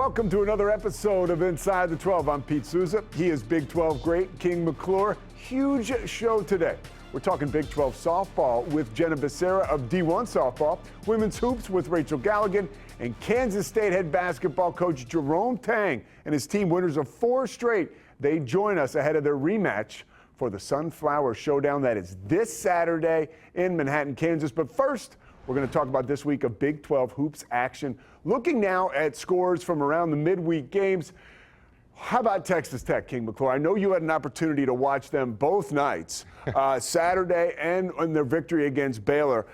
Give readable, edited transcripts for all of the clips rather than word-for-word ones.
welcome to another episode of Inside the 12. I'm Pete Souza. He is Big 12 great King McClure. Huge show today. We're talking Big 12 softball with Jenna Becerra of D1 softball, women's hoops with Rachel Galligan, and Kansas State head basketball coach Jerome Tang and his team, winners of 4 straight. They join us ahead of their rematch for the Sunflower Showdown that is this Saturday in Manhattan, Kansas. But first, we're going to talk about this week of Big 12 hoops action. Looking now at scores from around the midweek games. How about Texas Tech, King McClure? I know you had an opportunity to watch them both nights, Saturday and in their victory against Baylor.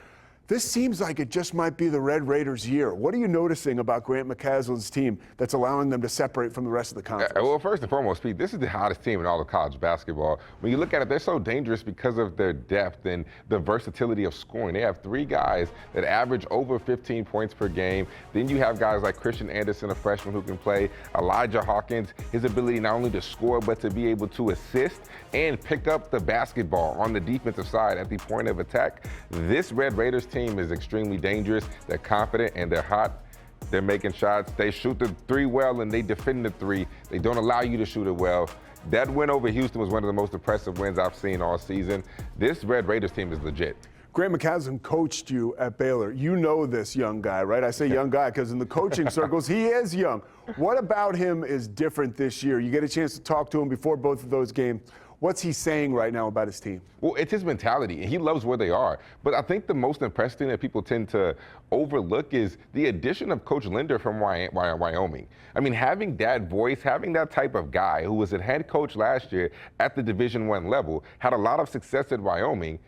This seems like it just might be the Red Raiders' year. What are you noticing about Grant McCasland's team that's allowing them to separate from the rest of the conference? Well, first and foremost, Pete, this is the hottest team in all of college basketball. When you look at it, they're so dangerous because of their depth and the versatility of scoring. They have 3 guys that average over 15 points per game. Then you have guys like Christian Anderson, a freshman who can play, Elijah Hawkins, his ability not only to score but to be able to assist and pick up the basketball on the defensive side at the point of attack. This Red Raiders team is extremely dangerous. They're confident and they're hot. They're making shots. They shoot the 3 well and they defend the 3. They don't allow you to shoot it well. That win over Houston was one of the most impressive wins I've seen all season. This Red Raiders team is legit. Grant McCasland coached you at Baylor. You know this young guy, right? I say young guy because in the coaching circles, he is young. What about him is different this year? You get a chance to talk to him before both of those games. What's he saying right now about his team? Well, it's his mentality, and he loves where they are. But I think the most impressive thing that people tend to overlook is the addition of Coach Linder from Wyoming. I mean, having that voice, having that type of guy who was a head coach last year at the Division I level, had a lot of success at Wyoming,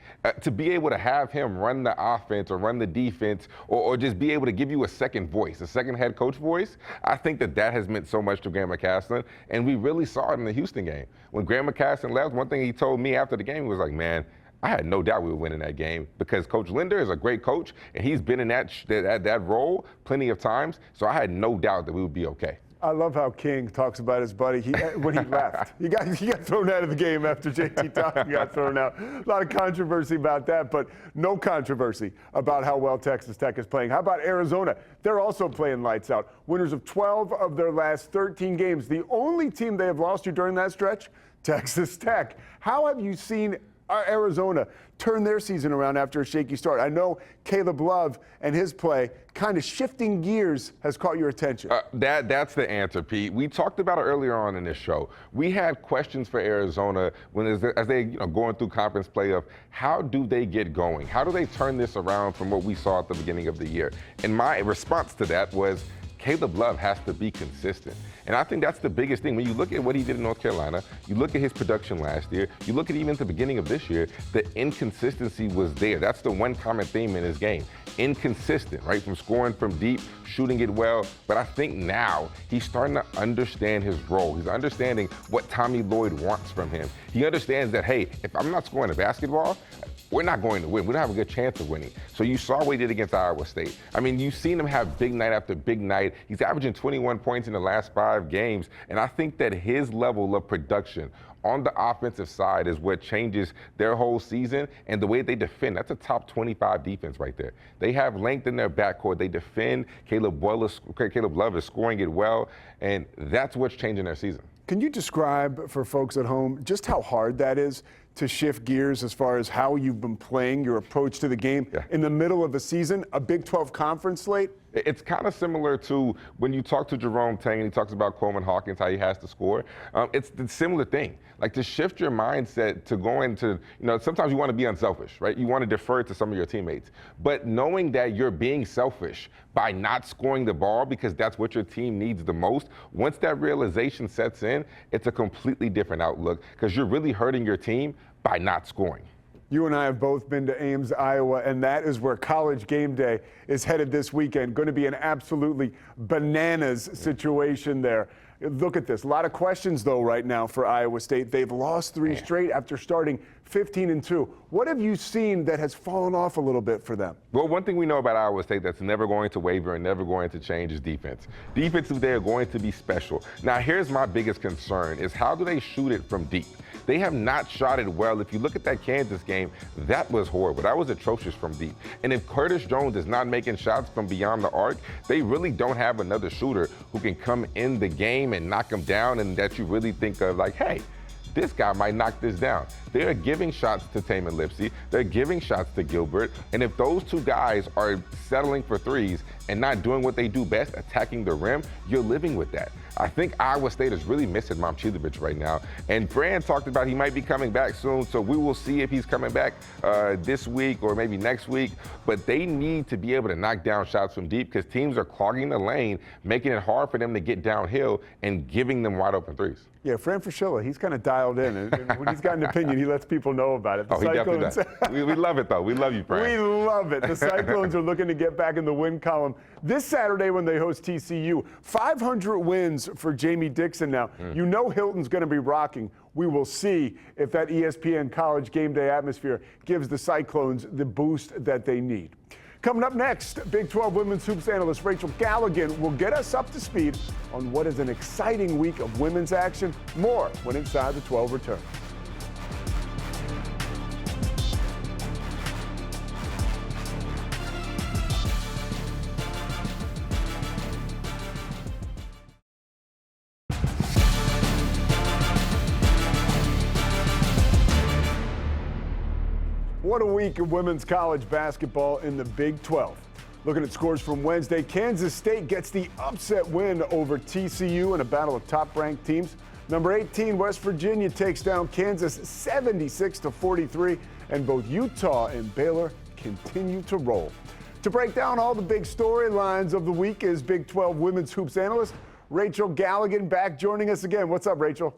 to be able to have him run the offense or run the defense or just be able to give you a second voice, a second head coach voice, I think that has meant so much to Grant McCasland, and we really saw it in the Houston game. When Grant McCasland left, one thing he told me after the game, he was like, man, I had no doubt we would win in that game because Coach Linder is a great coach, and he's been in that role plenty of times, so I had no doubt that we would be okay. I love how King talks about his buddy when he left. He got thrown out of the game after JT Thompson got thrown out. A lot of controversy about that, but no controversy about how well Texas Tech is playing. How about Arizona? They're also playing lights out. Winners of 12 of their last 13 games. The only team they have lost to during that stretch, Texas Tech. How have you seen Arizona turn their season around after a shaky start? I know Caleb Love and his play kind of shifting gears has caught your attention. That's the answer, Pete. We talked about it earlier on in this show. We had questions for Arizona as they going through conference play of how do they get going? How do they turn this around from what we saw at the beginning of the year? And my response to that was Caleb Love has to be consistent. And I think that's the biggest thing. When you look at what he did in North Carolina, you look at his production last year, you look at even at the beginning of this year, the inconsistency was there. That's the one common theme in his game. Inconsistent, right? From scoring from deep, shooting it well. But I think now he's starting to understand his role. He's understanding what Tommy Lloyd wants from him. He understands that, hey, if I'm not scoring a basketball, we're not going to win. We don't have a good chance of winning. So you saw what he did against Iowa State. I mean, you've seen him have big night after big night. He's averaging 21 points in the last 5 games. And I think that his level of production on the offensive side is what changes their whole season and the way they defend. That's a top 25 defense right there. They have length in their backcourt. They defend. Caleb Love is scoring it well, and that's what's changing their season. Can you describe for folks at home just how hard that is to shift gears as far as how you've been playing, your approach to the game in the middle of a season, a Big 12 conference slate? It's kind of similar to when you talk to Jerome Tang and he talks about Coleman Hawkins, how he has to score. It's the similar thing. Like to shift your mindset to go into, sometimes you want to be unselfish, right? You want to defer to some of your teammates. But knowing that you're being selfish by not scoring the ball because that's what your team needs the most, once that realization sets in, it's a completely different outlook because you're really hurting your team by not scoring. You and I have both been to Ames, Iowa, and that is where College Game Day is headed this weekend. Going to be an absolutely bananas situation there. Look at this. A lot of questions, though, right now for Iowa State. They've lost 3 straight after starting 15-2. What have you seen that has fallen off a little bit for them? Well, one thing we know about Iowa State that's never going to waver and never going to change is defense. Defensively, they are going to be special. Now, here's my biggest concern is how do they shoot it from deep? They have not shot it well. If you look at that Kansas game, that was horrible. That was atrocious from deep. And if Curtis Jones is not making shots from beyond the arc, they really don't have another shooter who can come in the game and knock them down, and that you really think of like, hey, this guy might knock this down. They're giving shots to Taman Lipsey. They're giving shots to Gilbert. And if those two guys are settling for threes and not doing what they do best, attacking the rim, you're living with that. I think Iowa State is really missing Momcilovic right now. And Fran talked about he might be coming back soon, so we will see if he's coming back this week or maybe next week. But they need to be able to knock down shots from deep because teams are clogging the lane, making it hard for them to get downhill and giving them wide open threes. Yeah, Fran Fraschilla, he's kind of dialed in. And when he's got an opinion, he lets people know about it. He definitely does. We love it, though. We love you, Fran. We love it. The Cyclones are looking to get back in the win column this Saturday when they host TCU. 500 wins for Jamie Dixon now. You know Hilton's going to be rocking. We will see if that ESPN College game day atmosphere gives the Cyclones the boost that they need. Coming up next, Big 12 women's hoops analyst Rachel Galligan will get us up to speed on what is an exciting week of women's action. More when Inside the 12 returns. What a week of women's college basketball in the Big 12. Looking at scores from Wednesday, Kansas State gets the upset win over TCU in a battle of top-ranked teams. Number 18, West Virginia takes down Kansas 76-43, and both Utah and Baylor continue to roll. To break down all the big storylines of the week is Big 12 women's hoops analyst Rachel Galligan, back joining us again. What's up, Rachel?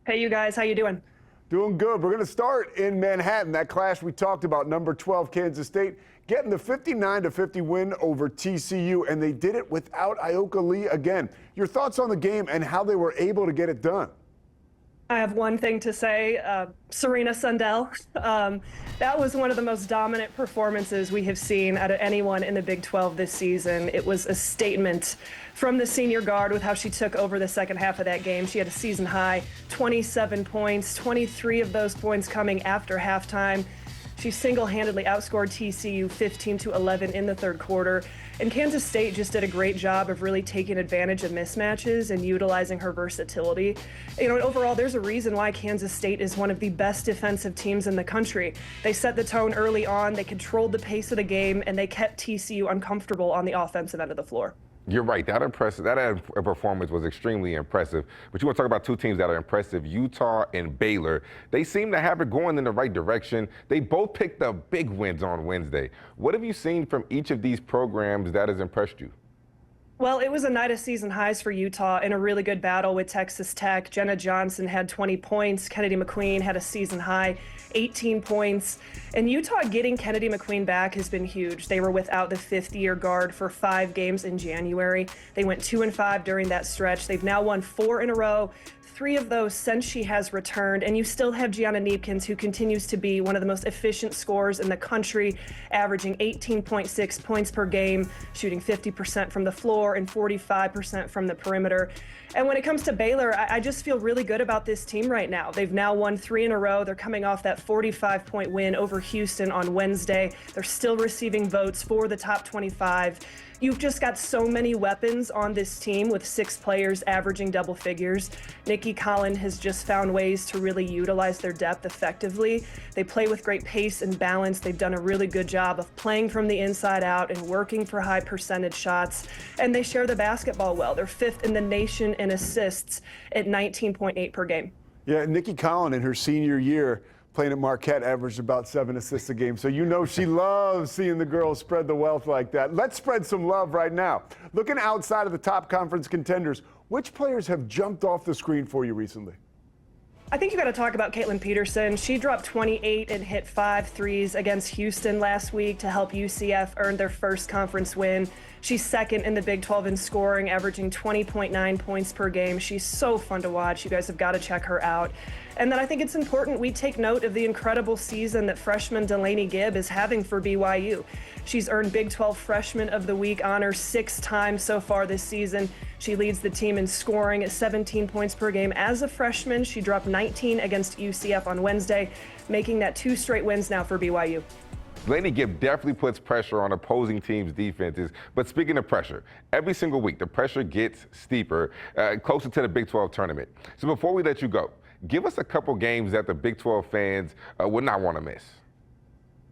Hey, you guys. How you doing? Doing good. We're going to start in Manhattan. That clash we talked about, number 12 Kansas State getting the 59-50 win over TCU, and they did it without Ioka Lee again. Your thoughts on the game and how they were able to get it done? I have one thing to say, Serena Sundell. That was one of the most dominant performances we have seen out of anyone in the Big 12 this season. It was a statement from the senior guard with how she took over the second half of that game. She had a season high 27 points, 23 of those points coming after halftime. She single-handedly outscored TCU 15-11 in the third quarter. And Kansas State just did a great job of really taking advantage of mismatches and utilizing her versatility. You know, overall, there's a reason why Kansas State is one of the best defensive teams in the country. They set the tone early on, they controlled the pace of the game, and they kept TCU uncomfortable on the offensive end of the floor. You're right. That performance was extremely impressive. But you want to talk about two teams that are impressive, Utah and Baylor. They seem to have it going in the right direction. They both picked up big wins on Wednesday. What have you seen from each of these programs that has impressed you? Well, it was a night of season highs for Utah in a really good battle with Texas Tech. Jenna Johnson had 20 points. Kennedy McQueen had a season high 18 points. And Utah getting Kennedy McQueen back has been huge. They were without the fifth-year guard for 5 games in January. They went 2-5 during that stretch. They've now won 4 in a row. 3 of those since she has returned, and you still have Gianna Neepkins, who continues to be one of the most efficient scorers in the country, averaging 18.6 points per game, shooting 50% from the floor and 45% from the perimeter. And when it comes to Baylor, I just feel really good about this team right now. They've now won 3 in a row. They're coming off that 45-point win over Houston on Wednesday. They're still receiving votes for the top 25. You've just got so many weapons on this team with 6 players averaging double figures. Nikki Collin has just found ways to really utilize their depth effectively. They play with great pace and balance. They've done a really good job of playing from the inside out and working for high percentage shots. And they share the basketball well. They're 5th in the nation in assists at 19.8 per game. Yeah, Nikki Collin in her senior year playing at Marquette averaged about 7 assists a game. So you know she loves seeing the girls spread the wealth like that. Let's spread some love right now. Looking outside of the top conference contenders, which players have jumped off the screen for you recently? I think you got to talk about Caitlin Peterson. She dropped 28 and hit 5 threes against Houston last week to help UCF earn their first conference win. She's 2nd in the Big 12 in scoring, averaging 20.9 points per game. She's so fun to watch. You guys have got to check her out. And then I think it's important we take note of the incredible season that freshman Delaney Gibb is having for BYU. She's earned Big 12 Freshman of the Week honor 6 times so far this season. She leads the team in scoring at 17 points per game. As a freshman, she dropped 19 against UCF on Wednesday, making that 2 straight wins now for BYU. Delaney Gibb definitely puts pressure on opposing teams' defenses. But speaking of pressure, every single week the pressure gets steeper, closer to the Big 12 tournament. So before we let you go, give us a couple games that the Big 12 fans would not want to miss.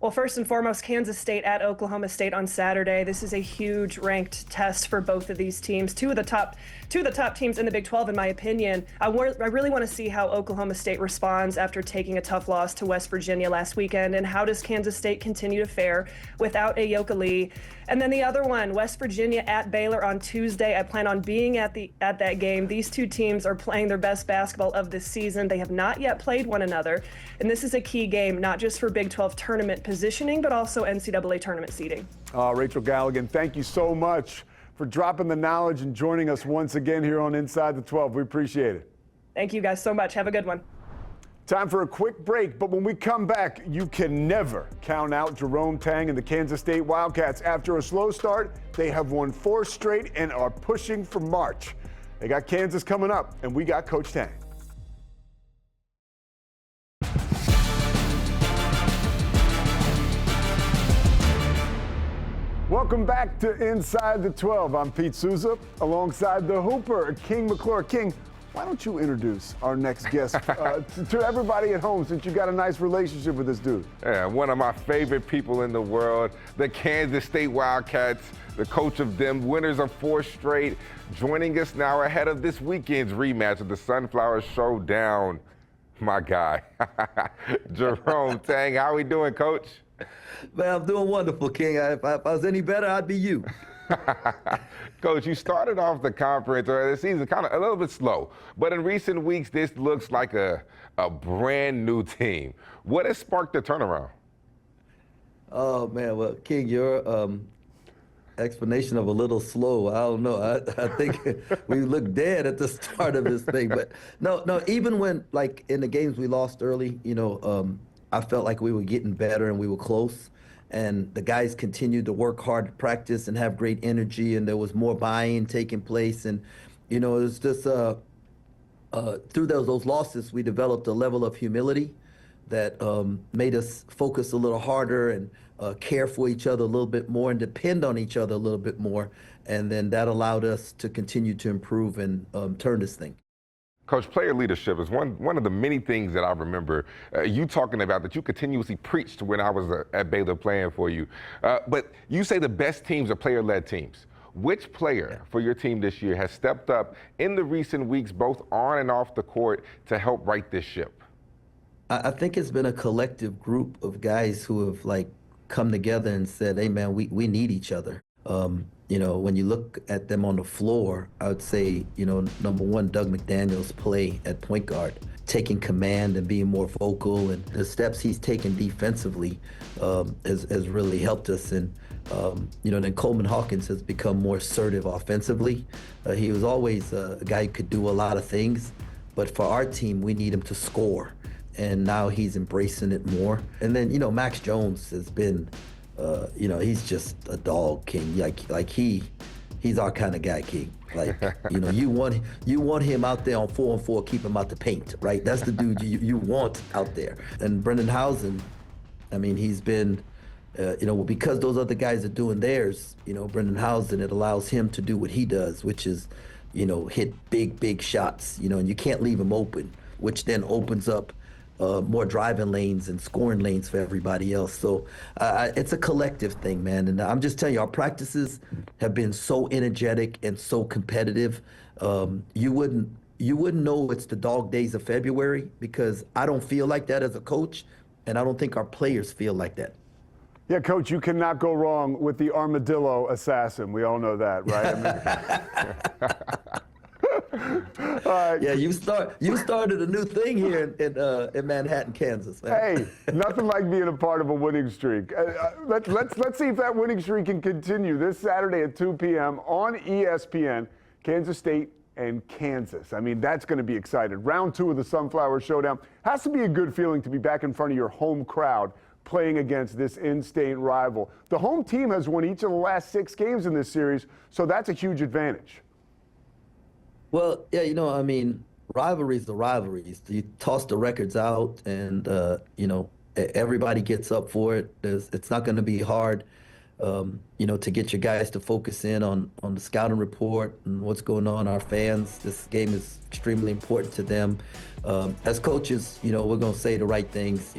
Well, first and foremost, Kansas State at Oklahoma State on Saturday. This is a huge ranked test for both of these teams. Two of the top teams in the Big 12, in my opinion. I really want to see how Oklahoma State responds after taking a tough loss to West Virginia last weekend, and how does Kansas State continue to fare without Ayoka Lee. And then the other one, West Virginia at Baylor on Tuesday. I plan on being at that game. These two teams are playing their best basketball of this season. They have not yet played one another, and this is a key game, not just for Big 12 tournament positioning, but also NCAA tournament seeding. Rachel Galligan, thank you so much for dropping the knowledge and joining us once again here on Inside the 12. We appreciate it. Thank you guys so much. Have a good one. Time for a quick break, but when we come back, you can never count out Jerome Tang and the Kansas State Wildcats. After a slow start, they have won 4 straight and are pushing for March. They got Kansas coming up, and we got Coach Tang. Welcome back to Inside the 12. I'm Pete Souza, alongside the Hooper, King McClure. King, why don't you introduce our next guest to everybody at home, since you got a nice relationship with this dude? Yeah, one of my favorite people in the world, the Kansas State Wildcats, the coach of them, winners of 4 straight, joining us now ahead of this weekend's rematch of the Sunflower Showdown. My guy, Jerome Tang. How we doing, Coach? Man, I'm doing wonderful, King. If I was any better, I'd be you. Coach, you started off the conference or the season kind of a little bit slow, but in recent weeks, this looks like a brand new team. What has sparked the turnaround? Oh, man. Well, King, your explanation of a little slow, I don't know. I think we looked dead at the start of this thing. But no, even when, like, in the games we lost early, I felt like we were getting better and we were close. And the guys continued to work hard to practice and have great energy, and there was more buy-in taking place. And, it was just through those losses, we developed a level of humility that made us focus a little harder and care for each other a little bit more and depend on each other a little bit more. And then that allowed us to continue to improve and turn this thing. Coach, player leadership is one of the many things that I remember you talking about that you continuously preached when I was at Baylor playing for you. But you say the best teams are player-led teams. Which player for your team this year has stepped up in the recent weeks, both on and off the court, to help right this ship? I think it's been a collective group of guys who have come together and said, hey, man, we need each other. When you look at them on the floor, I would say, number one, Doug McDaniel's play at point guard, taking command and being more vocal, and the steps he's taken defensively has really helped us. And, then Coleman Hawkins has become more assertive offensively. He was always a guy who could do a lot of things, but for our team, we need him to score. And now he's embracing it more. And then, Max Jones has been he's just a dog, King. He's our kind of guy, King. You want him out there on 4-on-4, keep him out the paint, right? That's the dude you want out there. And Brendan Housen, he's been, because those other guys are doing theirs, Brendan Housen, it allows him to do what he does, which is, hit big shots, and you can't leave him open, which then opens up more driving lanes and scoring lanes for everybody else. So it's a collective thing, man. And I'm just telling you, our practices have been so energetic and so competitive. You wouldn't know it's the dog days of February, because I don't feel like that as a coach, and I don't think our players feel like that. Yeah, Coach, you cannot go wrong with the armadillo assassin. We all know that, right? Yeah, you started a new thing here in Manhattan, Kansas, man. Hey, nothing like being a part of a winning streak. Let's see if that winning streak can continue this Saturday at 2 p.m. on ESPN. Kansas State and Kansas. I mean, that's going to be exciting. Round 2 of the Sunflower Showdown. Has to be a good feeling to be back in front of your home crowd playing against this in-state rival. The home team has won each of the last 6 games in this series, so that's a huge advantage. Well, yeah, I mean, rivalries are rivalries. You toss the records out and, everybody gets up for it. It's not going to be hard, to get your guys to focus in on the scouting report and what's going on. Our fans, this game is extremely important to them. As coaches, we're going to say the right things.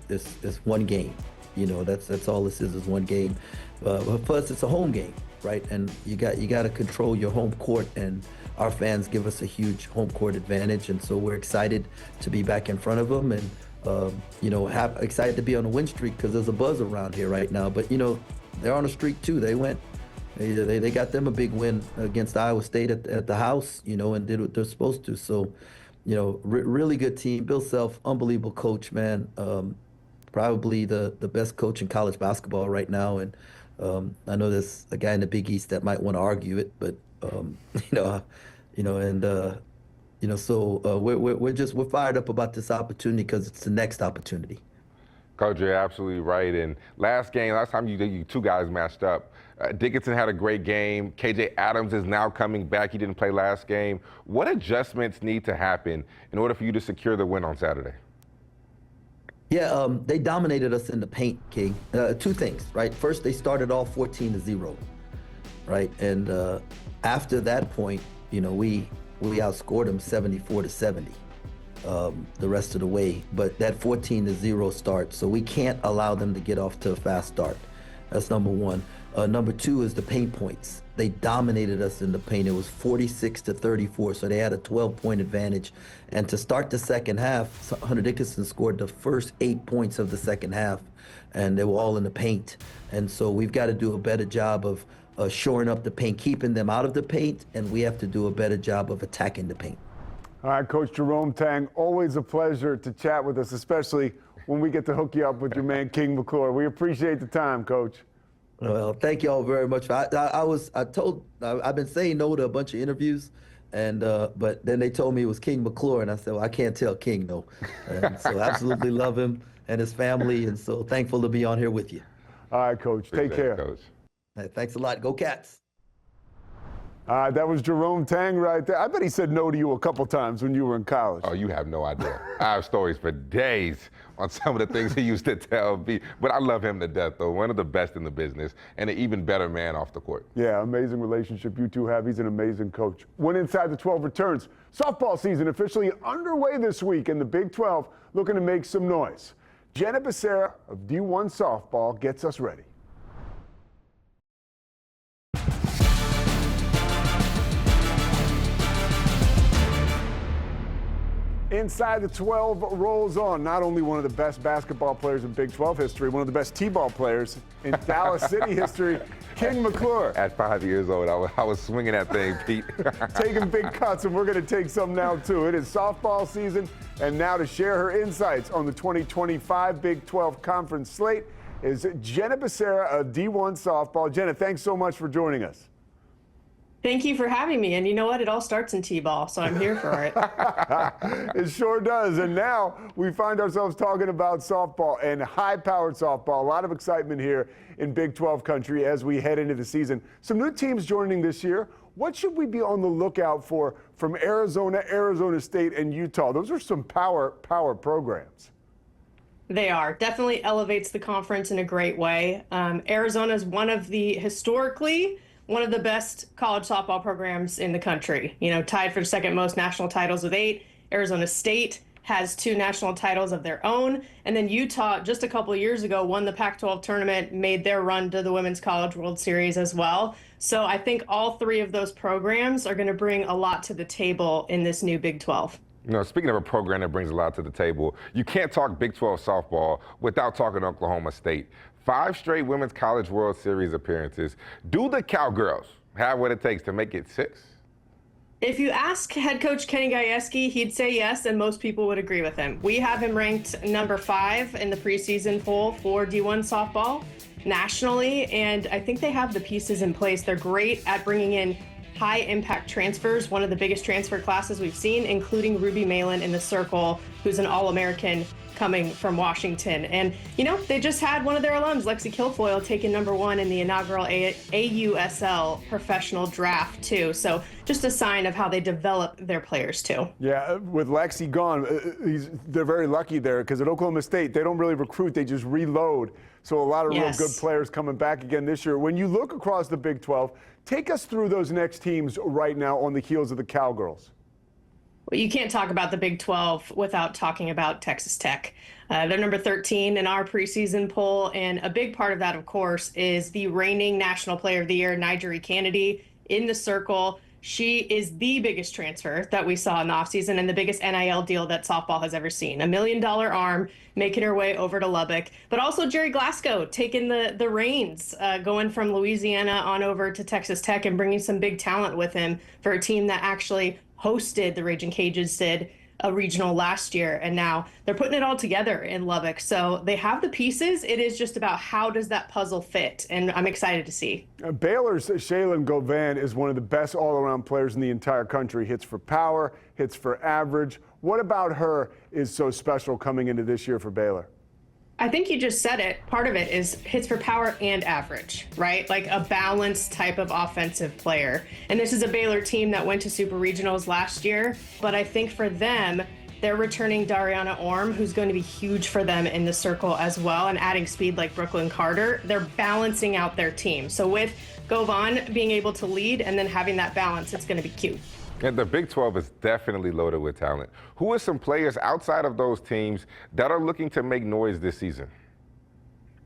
It's one game. That's all this is one game. But for us, it's a home game, right? And you got to control your home court, and our fans give us a huge home court advantage. And so we're excited to be back in front of them, and excited to be on a win streak because there's a buzz around here right now. But they're on a streak too. They got them a big win against Iowa State at the house, and did what they're supposed to. So, really good team. Bill Self, unbelievable coach, man. Probably the best coach in college basketball right now. And I know there's a guy in the Big East that might want to argue it, but we're fired up about this opportunity because it's the next opportunity. Coach, you're absolutely right. And last time you two guys matched up, Dickinson had a great game. KJ Adams is now coming back. He didn't play last game. What adjustments need to happen in order for you to secure the win on Saturday? Yeah, they dominated us in the paint, King. 2 things, right? First, they started off 14-0, right? And after that point, we outscored them 74-70. The rest of the way, but that 14-0 start, so we can't allow them to get off to a fast start. That's number one. Number 2 is the paint points. They dominated us in the paint. It was 46-34, so they had a 12-point advantage. And to start the second half, Hunter Dickinson scored the first 8 points of the second half, and they were all in the paint. And so we've got to do a better job of shoring up the paint, keeping them out of the paint, and we have to do a better job of attacking the paint. All right, Coach Jerome Tang, always a pleasure to chat with us, especially when we get to hook you up with your man, King McClure. We appreciate the time, Coach. Well, thank you all very much. I've been saying no to a bunch of interviews, and but then they told me it was King McClure, and I said, well, I can't tell King no. And so absolutely love him and his family, and so thankful to be on here with you. All right, Coach. Take care. Coach. Hey, thanks a lot. Go Cats. That was Jerome Tang right there. I bet he said no to you a couple times when you were in college. Oh, you have no idea. I have stories for days on some of the things he used to tell me. But I love him to death, though. One of the best in the business and an even better man off the court. Yeah, amazing relationship you two have. He's an amazing coach. When Inside the 12 returns, softball season officially underway this week, and the Big 12 looking to make some noise. Jenna Becerra of D1 Softball gets us ready. Inside the 12 rolls on. Not only one of the best basketball players in Big 12 history, one of the best T-ball players in Dallas City history, King McClure. At 5 years old, I was swinging that thing, Pete. Taking big cuts, and we're going to take some now, too. It is softball season, and now to share her insights on the 2025 Big 12 Conference slate is Jenna Becerra of D1 Softball. Jenna, thanks so much for joining us. Thank you for having me. And you know what? It all starts in T-ball, so I'm here for it. It sure does. And now we find ourselves talking about softball and high-powered softball. A lot of excitement here in Big 12 country as we head into the season. Some new teams joining this year. What should we be on the lookout for from Arizona, Arizona State, and Utah? Those are some power programs. They are. Definitely elevates the conference in a great way. Arizona is one of the best college softball programs in the country. Tied for the second most national titles with 8. Arizona State has 2 national titles of their own. And then Utah, just a couple of years ago, won the Pac-12 tournament, made their run to the Women's College World Series as well. So I think all 3 of those programs are going to bring a lot to the table in this new Big 12. Speaking of a program that brings a lot to the table, you can't talk Big 12 softball without talking Oklahoma State. 5 straight Women's College World Series appearances. Do the Cowgirls have what it takes to make it 6? If you ask head coach Kenny Gajewski, he'd say yes, and most people would agree with him. We have him ranked number 5 in the preseason poll for D1 softball nationally, and I think they have the pieces in place. They're great at bringing in high impact transfers, one of the biggest transfer classes we've seen, including Ruby Malin in the circle, who's an All-American coming from Washington. And, they just had one of their alums, Lexi Kilfoyle, taken #1 in the inaugural AUSL professional draft, too. So just a sign of how they develop their players, too. Yeah, with Lexi gone, they're very lucky there because at Oklahoma State, they don't really recruit, they just reload. So a lot of real good players coming back again this year. When you look across the Big 12, take us through those next teams right now on the heels of the Cowgirls. Well, you can't talk about the Big 12 without talking about Texas Tech. They're number 13 in our preseason poll, and a big part of that, of course, is the reigning National Player of the Year, Nigeri Kennedy, in the circle. She is the biggest transfer that we saw in the offseason and the biggest NIL deal that softball has ever seen. $1 million arm making her way over to Lubbock, but also Jerry Glasgow taking the reins, going from Louisiana on over to Texas Tech and bringing some big talent with him for a team that actually hosted the Raging Cajuns, did a regional last year, and now they're putting it all together in Lubbock. So they have the pieces. It is just about how does that puzzle fit, and I'm excited to see. Baylor's Shaylin Govan is one of the best all-around players in the entire country. Hits for power, hits for average. What about her is so special coming into this year for Baylor? I think you just said it. Part of it is hits for power and average, right? Like a balanced type of offensive player. And this is a Baylor team that went to Super Regionals last year. But I think for them, they're returning Dariana Orm, who's going to be huge for them in the circle as well, and adding speed like Brooklyn Carter. They're balancing out their team. So with Govan being able to lead and then having that balance, it's going to be cute. And the Big 12 is definitely loaded with talent. Who are some players outside of those teams that are looking to make noise this season?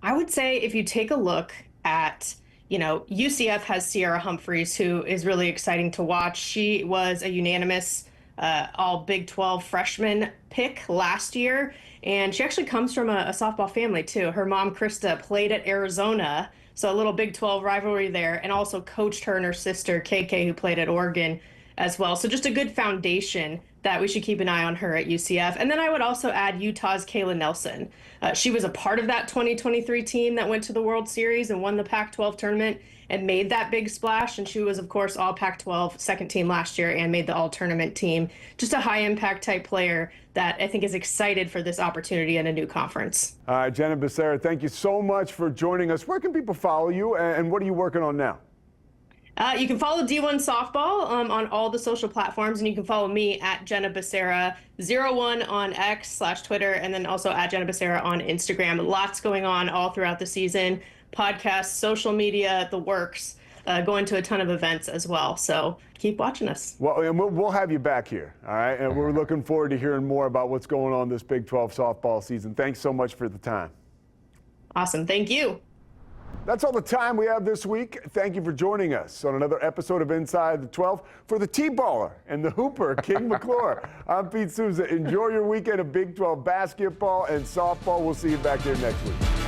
I would say if you take a look at, UCF has Sierra Humphreys, who is really exciting to watch. She was a unanimous all Big 12 freshman pick last year, and she actually comes from a softball family, too. Her mom, Krista, played at Arizona, so a little Big 12 rivalry there, and also coached her and her sister, KK, who played at Oregon as well. So just a good foundation that we should keep an eye on her at UCF. And then I would also add Utah's Kayla Nelson. She was a part of that 2023 team that went to the World Series and won the Pac-12 tournament and made that big splash. And she was, of course, all Pac-12 second team last year and made the all-tournament team. Just a high-impact type player that I think is excited for this opportunity in a new conference. All right, Jenna Becerra, thank you so much for joining us. Where can people follow you, and what are you working on now? You can follow D1 Softball on all the social platforms, and you can follow me at Jenna Becerra 01 on X/Twitter, and then also at Jenna Becerra on Instagram. Lots going on all throughout the season. Podcasts, social media, the works. Going to a ton of events as well. So keep watching us. Well, and we'll have you back here, all right? And we're looking forward to hearing more about what's going on this Big 12 softball season. Thanks so much for the time. Awesome. Thank you. That's all the time we have this week. Thank you for joining us on another episode of Inside the 12 for the T-baller and the hooper, King McClure. I'm Pete Souza. Enjoy your weekend of Big 12 basketball and softball. We'll see you back here next week.